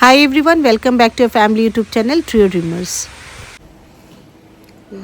Hi everyone, welcome back to our family YouTube channel Trio Dreamers.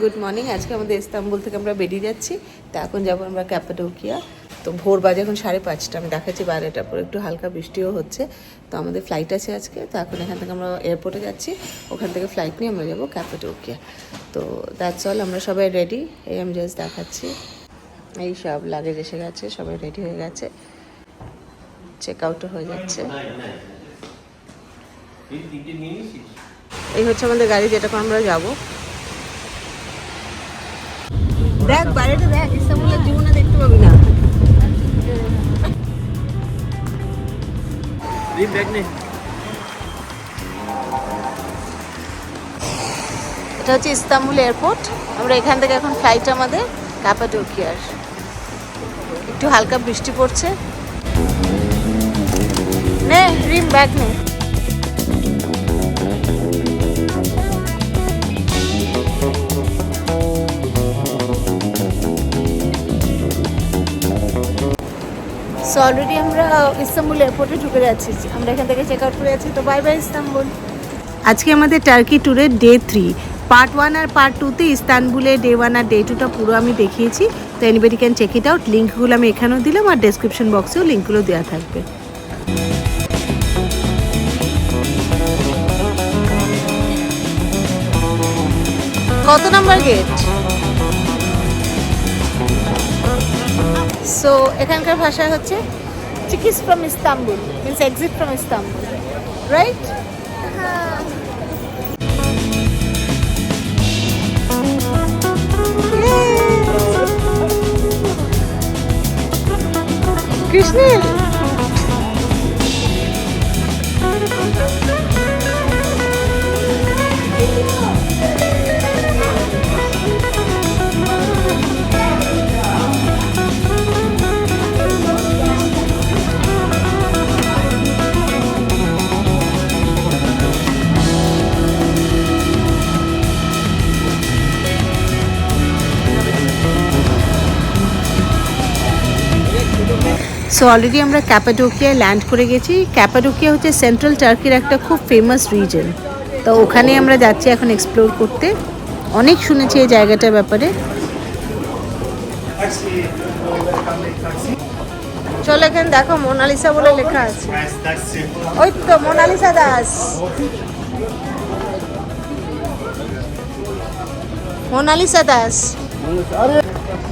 Good morning. আজকে আমাদের Istanbul থেকে আমরা বেরিয়ে যাচ্ছি। তো এখন যাবো আমরা ক্যাপাডোকিয়া। তো ভোর বাজে এখন 5:30। আমি দেখাচ্ছি 12টার পর একটু হালকা বৃষ্টিও হচ্ছে। তো আমাদের ফ্লাইট আছে আজকে। তো এখন এখান থেকে আমরা এয়ারপোর্টে যাচ্ছি, ওখান থেকে ফ্লাইট নিয়ে আমরা যাবো ক্যাপাডোকিয়া। তো দ্যাটস অল। আমরা সবাই রেডি। এই আমি জাস্ট দেখাচ্ছি, এই সব লাগেজ এসে গেছে, সবাই রেডি হয়ে গেছে, চেক আউটও হয়ে যাচ্ছে। এই হচ্ছে আমাদের গাড়ি, যেটা আমরা যাবো। দেখ বাইরেটা দেখ, ইস্তাম্বুলের জীবনে দেখতে পাবি না। এটা হচ্ছে ইস্তাম্বুল এয়ারপোর্ট। আমরা এখান থেকে এখন ফ্লাইট আমাদের ক্যাপাডোকিয়ার। একটু হালকা বৃষ্টি পড়ছে। নে রিম ব্যাগ নে। সো অলরেডি আমরা ইস্তাম্বুল এয়ারপোর্টে ঢুকে যাচ্ছি। আমরা এখান থেকে চেক আউট করে যাচ্ছি। তো বাই বাই ইস্তাম্বুল। আজকে আমাদের টার্কি ট্যুরের ডে 3, পার্ট 1 আর পার্ট 2তে ইস্তাম্বুলে ডে 1 আর ডে 2টা পুরো আমি দেখিয়েছি। তো anybody can check it out. লিঙ্কগুলো আমি এখানেও দিলাম আর ডেসক্রিপশন বক্সেও লিঙ্কগুলো দেওয়া থাকবে। কত নাম্বার গেট? সো এখানকার ভাষা হচ্ছে চিকিস from Istanbul, means exit from Istanbul, right? কৃষ্ণের সো অলরেডি আমরা ক্যাপাডোকিয়ায় ল্যান্ড করে গেছি। ক্যাপাডোকিয়া হচ্ছে সেন্ট্রাল টার্কির একটা খুব ফেমাস রিজন। তো ওখানে আমরা যাচ্ছি এখন এক্সপ্লোর করতে। অনেক শুনেছি এই জায়গাটার ব্যাপারে। চলো এখানে দেখো, মোনালিসা বলে লেখা আছে। ওই তো মোনালিসা দাস, মোনালিসা দাস।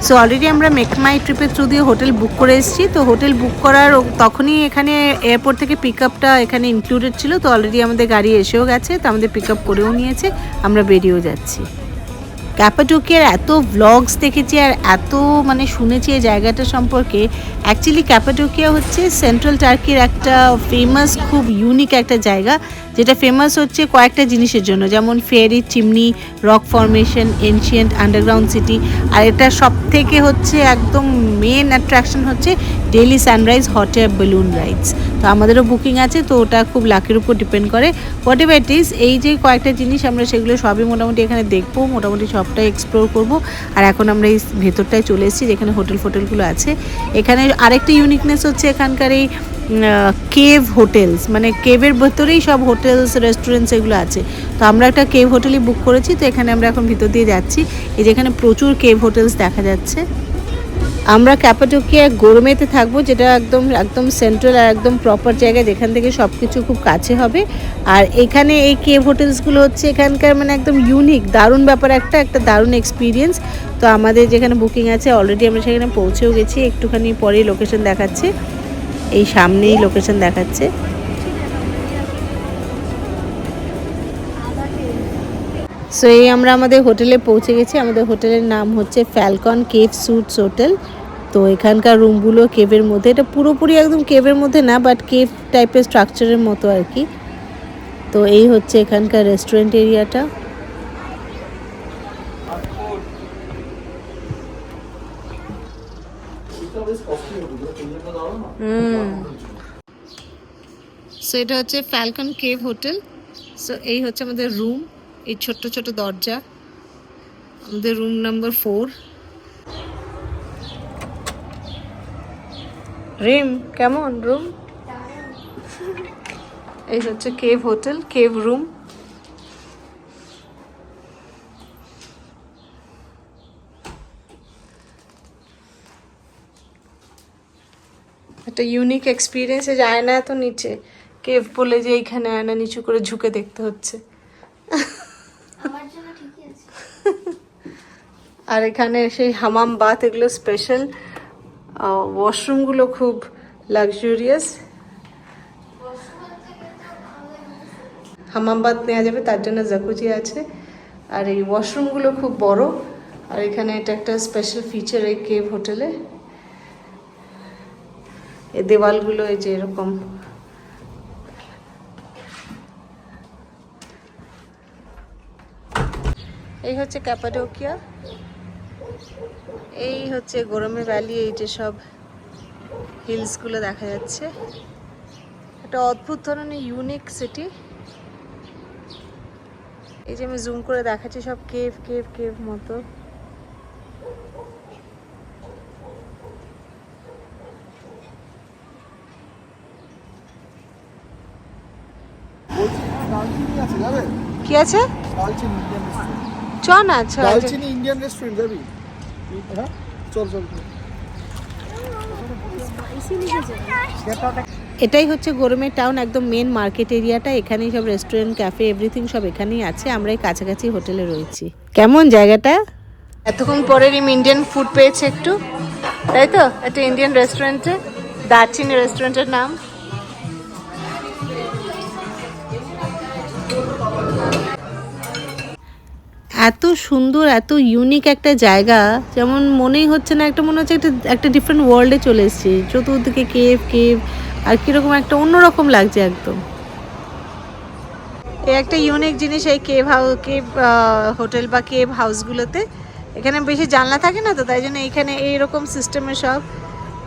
সো অলরেডি আমরা মেকমাই ট্রিপের থ্রু দিয়ে হোটেল বুক করে এসেছি। তো হোটেল বুক করার তখনই এখানে এয়ারপোর্ট থেকে পিক আপটা এখানে ইনক্লুডেড ছিল। তো অলরেডি আমাদের গাড়ি এসেও গেছে, তো আমাদের পিক আপ করেও নিয়েছে, আমরা বেরিয়েও যাচ্ছি। ক্যাপাডোকিয়ার এত ভ্লগস দেখেছি আর এত শুনেছি এই জায়গাটা সম্পর্কে। অ্যাকচুয়ালি ক্যাপাডোকিয়া হচ্ছে সেন্ট্রাল টার্কির একটা ফেমাস, খুব ইউনিক একটা জায়গা, যেটা ফেমাস হচ্ছে কয়েকটা জিনিসের জন্য, যেমন fairy, chimney, rock formation, ancient underground city. আর এটা সব থেকে হচ্ছে একদম মেন অ্যাট্রাকশন হচ্ছে daily sunrise hot air balloon rides. তো আমাদেরও বুকিং আছে, তো ওটা খুব লাকের উপর ডিপেন্ড করে। হোয়াট এভার ইট ইজ, এই যে কয়েকটা জিনিস আমরা সেগুলো সবই মোটামুটি এখানে দেখবো, মোটামুটি সবটাই এক্সপ্লোর করব। আর এখন আমরা এই ভেতরটায় চলে এসেছি, যেখানে হোটেলগুলো আছে। এখানে আরেকটা ইউনিকনেস হচ্ছে এখানকার এই কেভ হোটেলস, কেভের ভেতরেই সব হোটেলস, রেস্টুরেন্টস এগুলো আছে। তো আমরা একটা কেভ হোটেলই বুক করেছি। তো এখানে আমরা এখন ভিতর দিয়ে যাচ্ছি। এই যেখানে প্রচুর কেভ হোটেলস দেখা যাচ্ছে। আমরা ক্যাপাডোকিয়া গোরমেতে থাকবো, যেটা একদম সেন্ট্রাল আর একদম প্রপার জায়গা, যেখান থেকে সব কিছু খুব কাছে হবে। আর এখানে এই কেভ হোটেলসগুলো হচ্ছে এখানকার একদম ইউনিক, দারুণ ব্যাপার, একটা দারুণ এক্সপিরিয়েন্স। তো আমাদের যেখানে বুকিং আছে অলরেডি আমরা সেখানে পৌঁছেও গেছি। একটুখানি পরেই লোকেশন দেখাচ্ছে, এই সামনেই লোকেশন দেখাচ্ছে। সো এই আমরা আমাদের হোটেলে পৌঁছে গেছি। আমাদের হোটেলের নাম হচ্ছে ফ্যালকন কেভ স্যুটস হোটেল। তো এখানকার রুমগুলো কেভের মধ্যে, এটা পুরোপুরি একদম কেভের মধ্যে না, বাট কেভ টাইপের স্ট্রাকচারের মতো আর কি। তো এই হচ্ছে এখানকার রেস্টুরেন্ট এরিয়াটা। সো এটা হচ্ছে ফ্যালকন কেভ হোটেল। সো এই হচ্ছে আমাদের রুম, এই ছোট্ট ছোট দরজা, আমাদের রুম নাম্বার 4। রিম কেমন রুম? এই হচ্ছে কেভ হোটেল, কেভ রুম। একটা ইউনিক এক্সপিরিয়েন্সে যায় না এত নিচে কেভ বলে যে এইখানে আয়না নিচু করে ঝুঁকে দেখতে হচ্ছে। আর এখানে সেই হামাম বাথ, এগুলো স্পেশাল। ওয়াশরুমগুলো খুব লাক্সুরিয়াস। হামাম বাথ নেওয়া যাবে, তার জন্য জাকুজি আছে। আর এই ওয়াশরুমগুলো খুব বড়। আর এখানে এটা একটা স্পেশাল ফিচার এই কেভ হোটেলে। এই দেওয়ালগুলো এই যে এরকম। এই হচ্ছে ক্যাপাডোকিয়া, এই হচ্ছে গরমে ভ্যালি। এই যে সব হিলসগুলো দেখা যাচ্ছে, একটা অদ্ভুত ধরনের ইউনিক সিটি। এই যে আমি জুম করে দেখাচ্ছি, সব কেভ কেভ কেভ মতো। কি আছে? চ না, দালচিনি ইন্ডিয়ান রেস্টুরেন্ট যাবি? হ্যাঁ চল চল। এটাই হচ্ছে গরমের টাউন, একদম মেন মার্কেট এরিয়াটা। এখানেই সব রেস্টুরেন্ট, ক্যাফে, এভরিথিং সব এখানেই আছে। আমরা এই কাছাকাছি হোটেলে রয়েছি। কেমন জায়গাটা? এতক্ষণ পরে ইন্ডিয়ান ফুড পেয়েছে একটু, তাই তো? একটা ইন্ডিয়ান রেস্টুরেন্টে, দারচিনি রেস্টুরেন্টের নাম। এত সুন্দর, এত ইউনিক একটা জায়গা, যেমন মনেই হচ্ছে না, একটা মনে হচ্ছে একটা ডিফারেন্ট ওয়ার্ল্ডে চলে এসেছি। চতুর্দিকে কেভ কেভ, আর কীরকম একটা অন্যরকম লাগছে একদম। এই একটা ইউনিক জিনিস এই কেভ হোটেল বা কেভ হাউসগুলোতে। এখানে বেশি জানলা থাকে না তো, তাই জন্য এখানে এইরকম সিস্টেমের সব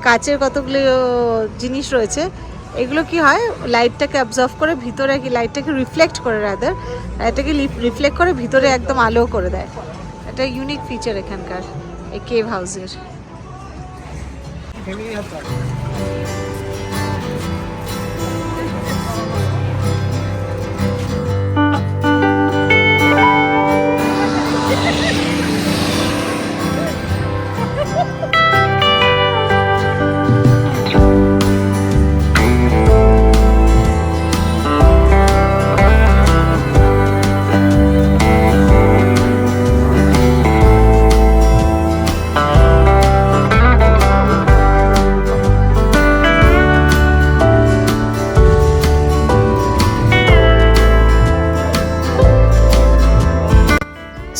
কাচের কতগুলো জিনিস রয়েছে। এগুলো কি হয়, লাইটটাকে অ্যাবজর্ভ করে ভিতরে, কি লাইটটাকে রিফ্লেক্ট করে, রাদার লাইটটাকে রিফ্লেক্ট করে ভিতরে একদম আলো করে দেয়। এটা ইউনিক ফিচার এখানকার এই কেভ হাউসের।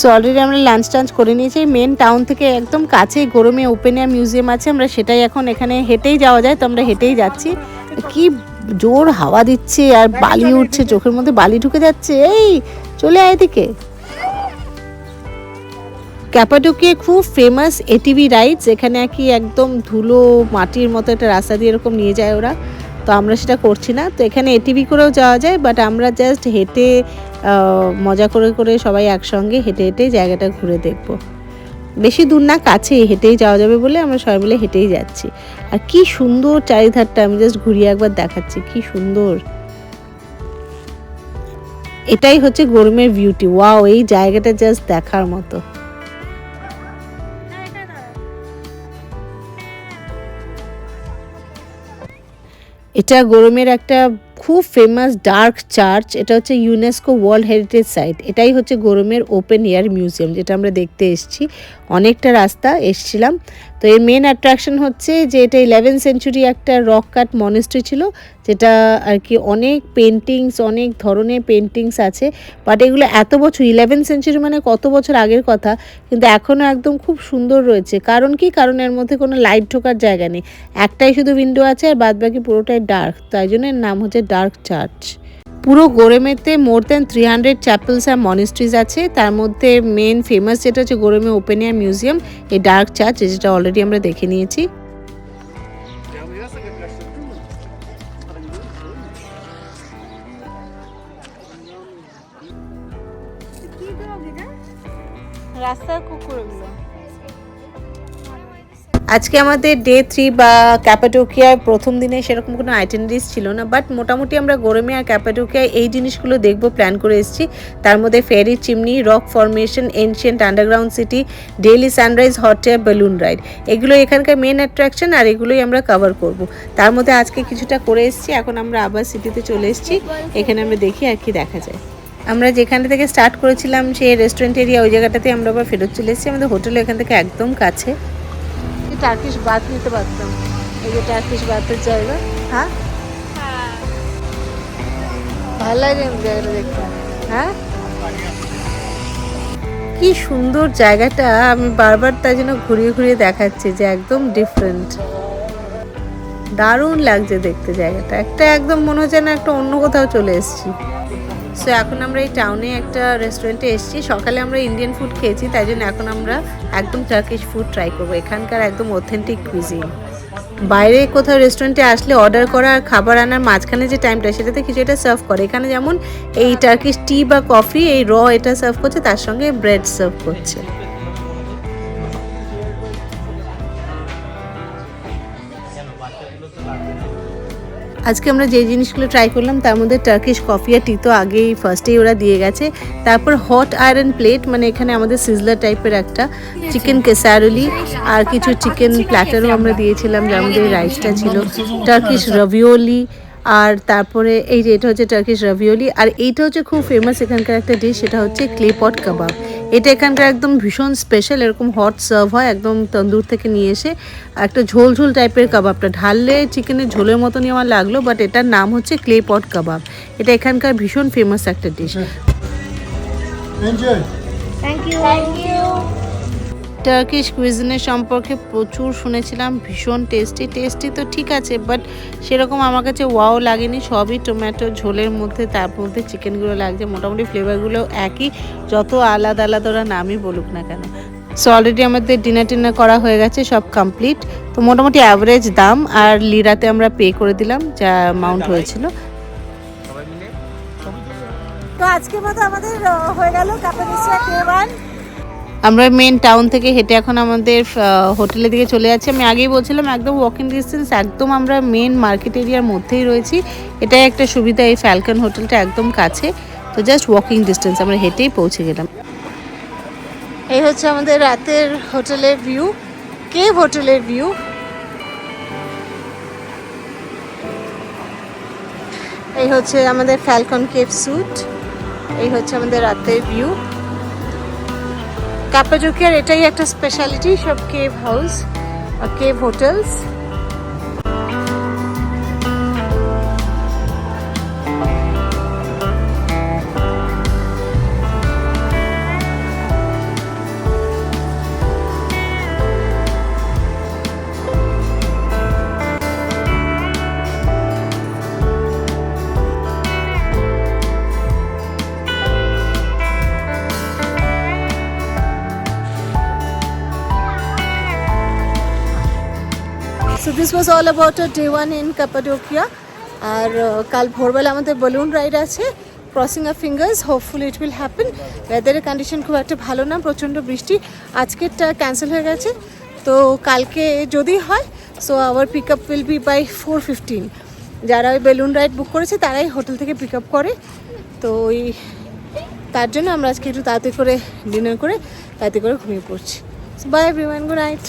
সো অলরেডি আমরা লাঞ্চ টাঞ্চ করে নিয়েছি। মেন টাউন থেকে একদম কাছেই গরমে ওপেন এয়ার মিউজিয়াম আছে। আমরা সেটাই এখন, এখানে হেঁটেই যাওয়া যায়, তো আমরা হেঁটেই যাচ্ছি। কি জোর হাওয়া দিচ্ছে আর বালি উঠছে, চোখের মধ্যে বালি ঢুকে যাচ্ছে। এই চলে আয় এদিকে। ক্যাপাডোকিয়া খুব ফেমাস এটিভি রাইডস। এখানে কি একদম ধুলো মাটির মতো একটা রাস্তা দিয়ে এরকম নিয়ে যায় ওরা, তো আমরা সেটা করছি না। তো এখানে এটিভি করেও যাওয়া যায়, বাট আমরা জাস্ট হেঁটে মজা করে করে সবাই একসঙ্গে হেঁটে হেঁটে জায়গাটা ঘুরে দেখব। বেশি দূর না, কাছেই হেঁটেই যাওয়া যাবে বলে আমরা সবাই মিলে হেঁটেই যাচ্ছি। আর কি সুন্দর চারিধারটা, আমি জাস্ট ঘুরিয়ে একবার দেখাচ্ছি, কি সুন্দর। এটাই হচ্ছে গরমের বিউটি। ওয়াও, এই জায়গাটা জাস্ট দেখার মতো। এটা গরমের একটা খুব ফেমাস ডার্ক চার্চ। এটা হচ্ছে ইউনেস্কো ওয়ার্ল্ড হেরিটেজ সাইট। এটাই হচ্ছে গরমের ওপেন এয়ার মিউজিয়াম, যেটা আমরা দেখতে এসেছি। অনেকটা রাস্তা এসছিলাম। তো এর মেন অ্যাট্রাকশন হচ্ছে যে এটা 11th সেঞ্চুরি একটা রক কাট মনেস্ট্রি ছিল, যেটা আর কি অনেক পেন্টিংস, অনেক ধরনের পেন্টিংস আছে। বাট এগুলো এত বছর, 11th সেঞ্চুরি মানে কত বছর আগের কথা, কিন্তু এখনও একদম খুব সুন্দর রয়েছে। কারণ কি, কারণ এর মধ্যে কোনো লাইট ঢোকার জায়গা নেই, একটাই শুধু উইন্ডো আছে, আর বাদ বাকি পুরোটাই ডার্ক। তাই জন্য এর নাম হচ্ছে ডার্ক চার্চ। পুরো গরমেতে মোর দ্যান 300 চ্যাপেলস আর মনেস্ট্রিজ আছে। তার মধ্যে মেন ফেমাস যেটা হচ্ছে গরমে ওপেন এয়ার মিউজিয়াম, এই ডার্ক চার্চ, যেটা অলরেডি আমরা দেখে নিয়েছি। রাস্তার কুকুরগুলো আজকে আমাদের ডে 3 বা ক্যাপাডোকিয়ার প্রথম দিনে সেরকম কোনো আইটেনারিজ ছিল না, বাট মোটামুটি আমরা গোরমে আর ক্যাপাডোকিয়ায় এই জিনিসগুলো দেখব প্ল্যান করে এসেছি। তার মধ্যে fairy chimney, rock formation, ancient underground city, daily sunrise, hot air balloon ride, এগুলো এখানকার মেন অ্যাট্রাকশন আর এগুলোই আমরা কভার করব। তার মধ্যে আজকে কিছুটা করে এসেছি, এখন আমরা আবার সিটিতে চলে এসেছি। এখানে আমরা দেখি আর কি দেখা যায়। আমরা যেখান থেকে স্টার্ট করেছিলাম সেই রেস্টুরেন্ট এরিয়া, ওই জায়গাটাতে আমরা আবার ফেরত চলে এসেছি। আমাদের হোটেল এখান থেকে একদম কাছে। টার্কিশ বাথ নিতে পারতাম, এই যে টার্কিশ বাথের জায়গা। হ্যাঁ, ভালো লাগে জায়গাটা দেখতে। হ্যাঁ, কি সুন্দর জায়গাটা, আমি বারবার তাই জন্য ঘুরিয়ে ঘুরিয়ে দেখাচ্ছি যে একদম ডিফারেন্ট, দারুণ লাগছে দেখতে জায়গাটা। একটা একদম মনে হচ্ছে না একটা অন্য কোথাও চলে এসেছি। সো এখন আমরা এই টাউনে একটা রেস্টুরেন্টে এসেছি। সকালে আমরা ইন্ডিয়ান ফুড খেয়েছি, তাই জন্য এখন আমরা একদম টার্কিশ ফুড ট্রাই করবো, এখানকার একদম অথেন্টিক কুইজিন। বাইরে কোথাও রেস্টুরেন্টে আসলে অর্ডার করা আর খাবার আনার মাঝখানে যে টাইমটা, সেটাতে কিছু এটা সার্ভ করে। এখানে যেমন এই টার্কিশ টি বা কফি, এই এটা সার্ভ করছে, তার সঙ্গে ব্রেড সার্ভ করছে। আজকে আমরা যে জিনিসগুলো ট্রাই করলাম তার মধ্যে টার্কিশ কফি আর টি তো আগেই ফার্স্টেই ওরা দিয়ে গেছে। তারপর হট আয়রন প্লেট, মানে এখানে আমাদের সিজলার টাইপের একটা চিকেন কেসারোলি আর কিছু চিকেন প্ল্যাটারও আমরা দিয়েছিলাম, যার মধ্যে রাইসটা ছিল, টার্কিশ রাভিওলি, আর তারপরে এই যে এটা হচ্ছে টার্কিশ রাভিওলি। আর এইটা হচ্ছে খুব ফেমাস এখানকার একটা ডিশ, সেটা হচ্ছে ক্লে পট কাবাব। এটা এখানকার একদম ভীষণ স্পেশাল, এরকম হট সার্ভ হয় একদম তন্দুর থেকে নিয়ে এসে। একটা ঝোল ঝোল টাইপের কাবাবটা ঢাললে চিকেনের ঝোলের মতনই আমার লাগলো, বাট এটার নাম হচ্ছে ক্লে পট কাবাব। এটা এখানকার ভীষণ ফেমাস একটা ডিশ। Thank you. টার্কিশ কুইজিনের সম্পর্কে প্রচুর শুনেছিলাম, ভীষণ টেস্টি তো ঠিক আছে, বাট সেরকম আমার কাছে ওয়াও লাগেনি। সবই টমেটো ঝোলের মধ্যে, তার মধ্যে চিকেনগুলো লাগছে, মোটামুটি ফ্লেভারগুলো একই, যত আলাদা আলাদা ওরা নামই বলুক না কেন। সো অলরেডি আমাদের ডিনার করা হয়ে গেছে, সব কমপ্লিট। তো মোটামুটি অ্যাভারেজ দাম আর লিরাতে আমরা পে করে দিলাম যা অ্যামাউন্ট হয়েছিল। তো আজকের মতো আমাদের হয়ে গেল ক্যাপাডোসিয়া K1। আমরা মেন টাউন থেকে হেঁটে এখন আমাদের হোটেলের দিকে চলে যাচ্ছি। আমি আগেই বলছিলাম একদম ওয়াকিং ডিস্টেন্স, একদম আমরা মেন মার্কেট এরিয়ার মধ্যেই রয়েছি। এটাই একটা সুবিধা, এই ফ্যালকন হোটেলটা একদম কাছে, তো জাস্ট ওয়াকিং ডিস্টেন্স, আমরা হেঁটেই পৌঁছে গেলাম। এই হচ্ছে আমাদের রাতের হোটেলের ভিউ, কেভ হোটেলের ভিউ। এই হচ্ছে আমাদের ফ্যালকন কেভ স্যুট, এই হচ্ছে আমাদের রাতের ভিউ। ক্যাপাডোকিয়ার এটাই একটা স্পেশালিটি, সব কেভ হাউস আর cave hotels. So this was all about a day 1 in Cappadocia. আর কাল ভোরবেলা আমাদের বেলুন রাইড আছে, crossing a fingers, hopefully it will happen. ওয়েদারের কন্ডিশন খুব একটা ভালো না, প্রচণ্ড বৃষ্টি। আজকেরটা ক্যান্সেল হয়ে গেছে, তো কালকে যদি হয় so our pick up will be by 4:15। যারা ওই বেলুন রাইড বুক করেছে তারাই হোটেল থেকে পিক আপ করে, তো ওই তার জন্য আমরা আজকে একটু তাড়াতাড়ি করে ডিনার করে তাড়াতাড়ি করে ঘুমিয়ে পড়ছি। By everyone, good night.